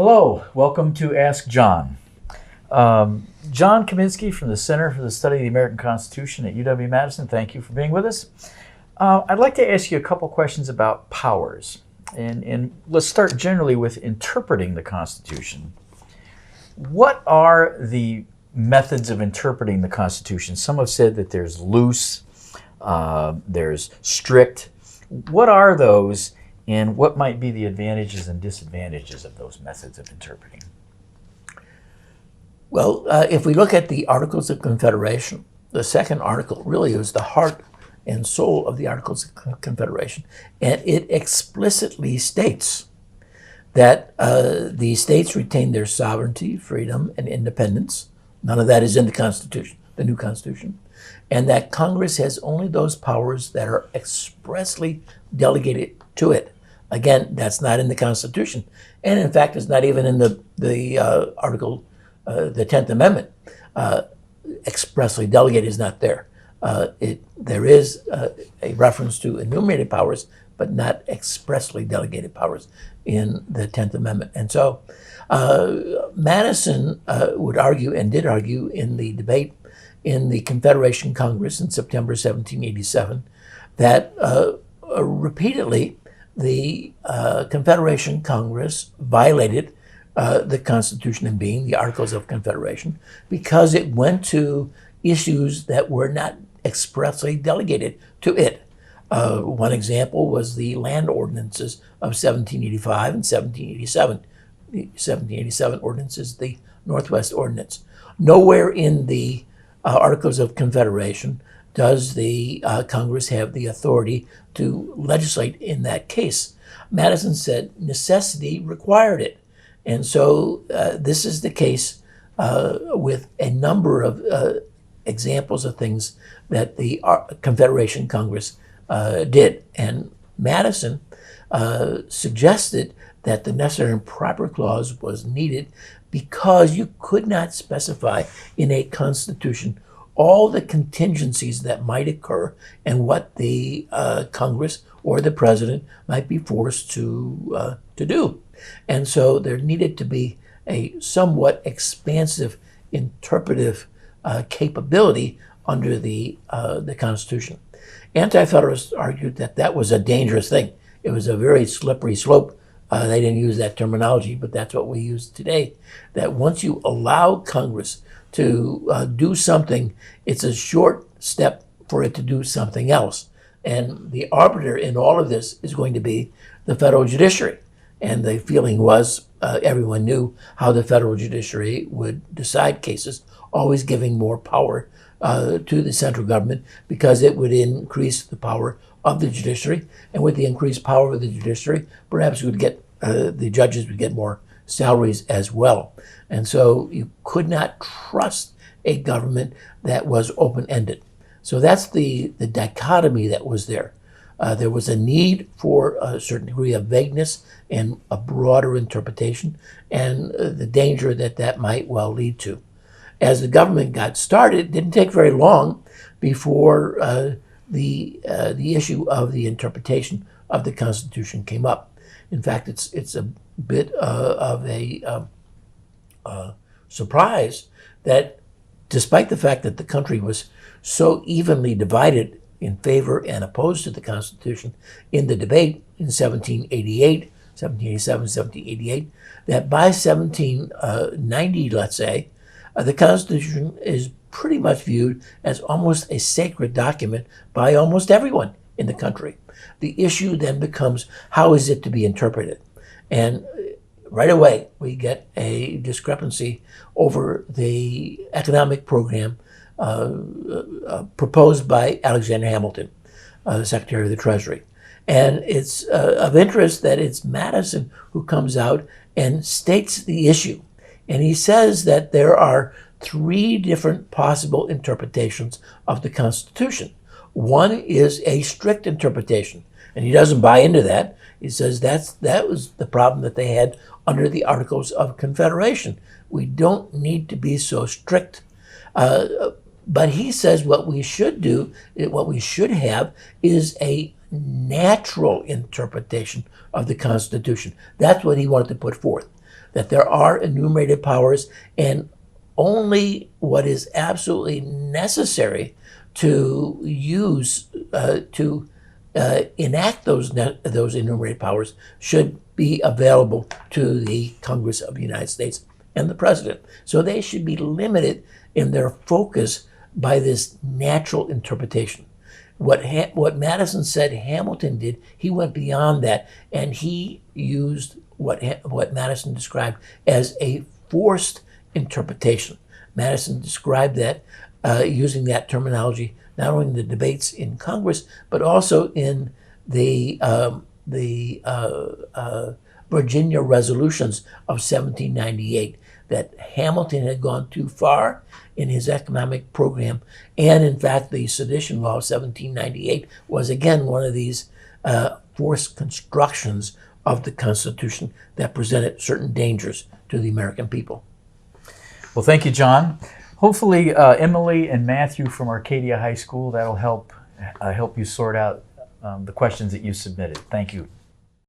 Hello, welcome to Ask John. John Kaminski from the Center for the Study of the American Constitution at UW-Madison. Thank you for being with us. I'd like to ask you a couple questions about powers. And let's start generally with interpreting the Constitution. What are the methods of interpreting the Constitution? Some have said that there's loose, there's strict. What are those, and what might be the advantages and disadvantages of those methods of interpreting? Well, if we look at the Articles of Confederation, the second article really is the heart and soul of the Articles of Confederation, and it explicitly states that the states retain their sovereignty, freedom, and independence. None of that is in the Constitution, the new Constitution, and that Congress has only those powers that are expressly delegated to it. Again, that's not in the Constitution, and in fact, it's not even in the article, the 10th Amendment. Expressly delegated is not there. There is a reference to enumerated powers, but not expressly delegated powers in the 10th Amendment. And so Madison would argue, and did argue in the debate in the Confederation Congress in September 1787, that repeatedly the Confederation Congress violated the Constitution, and being the Articles of Confederation, because it went to issues that were not expressly delegated to it. One example was the land ordinances of 1785 and 1787. The 1787 ordinance is the Northwest Ordinance. Nowhere in the Articles of Confederation does the Congress have the authority to legislate in that case. Madison said necessity required it. And so this is the case with a number of examples of things that the Confederation Congress did. And Madison suggested that the necessary and proper clause was needed because you could not specify in a constitution all the contingencies that might occur and what the Congress or the president might be forced to do. And so there needed to be a somewhat expansive interpretive capability under the Constitution. Anti-Federalists argued that that was a dangerous thing. It was a very slippery slope. They didn't use that terminology, but that's what we use today. That once you allow Congress to do something, it's a short step for it to do something else. And the arbiter in all of this is going to be the federal judiciary. And the feeling was, everyone knew how the federal judiciary would decide cases, always giving more power to the central government because it would increase the power of the judiciary. And with the increased power of the judiciary, perhaps we would get the judges would get more salaries as well. And so you could not trust a government that was open-ended. So that's the dichotomy that was there. There was a need for a certain degree of vagueness and a broader interpretation, and the danger that that might well lead to. As the government got started, it didn't take very long before the issue of the interpretation of the Constitution came up. In fact, it's a bit of a surprise that despite the fact that the country was so evenly divided in favor and opposed to the Constitution in the debate in 1788, 1787, 1788, that by 1790, let's say, the Constitution is pretty much viewed as almost a sacred document by almost everyone in the country. The issue then becomes, how is it to be interpreted? And right away, we get a discrepancy over the economic program proposed by Alexander Hamilton, the Secretary of the Treasury. And it's of interest that it's Madison who comes out and states the issue. And he says that there are three different possible interpretations of the Constitution. One is a strict interpretation, and he doesn't buy into that. He says that was the problem that they had under the Articles of Confederation. We don't need to be so strict. But he says what we should do, what we should have, is a natural interpretation of the Constitution. That's what he wanted to put forth. that there are enumerated powers, and only what is absolutely necessary to use to enact those enumerated powers should be available to the Congress of the United States and the President. So they should be limited in their focus by this natural interpretation. What Madison said Hamilton did, he went beyond that, and he used what Madison described as a forced interpretation. Madison described that using that terminology not only in the debates in Congress, but also in the Virginia resolutions of 1798, that Hamilton had gone too far in his economic program. And in fact, the Sedition Law of 1798 was again one of these forced constructions of the Constitution that presented certain dangers to the American people. Well, thank you, John. Hopefully, Emily and Matthew from Arcadia High School, that'll help you sort out the questions that you submitted. Thank you.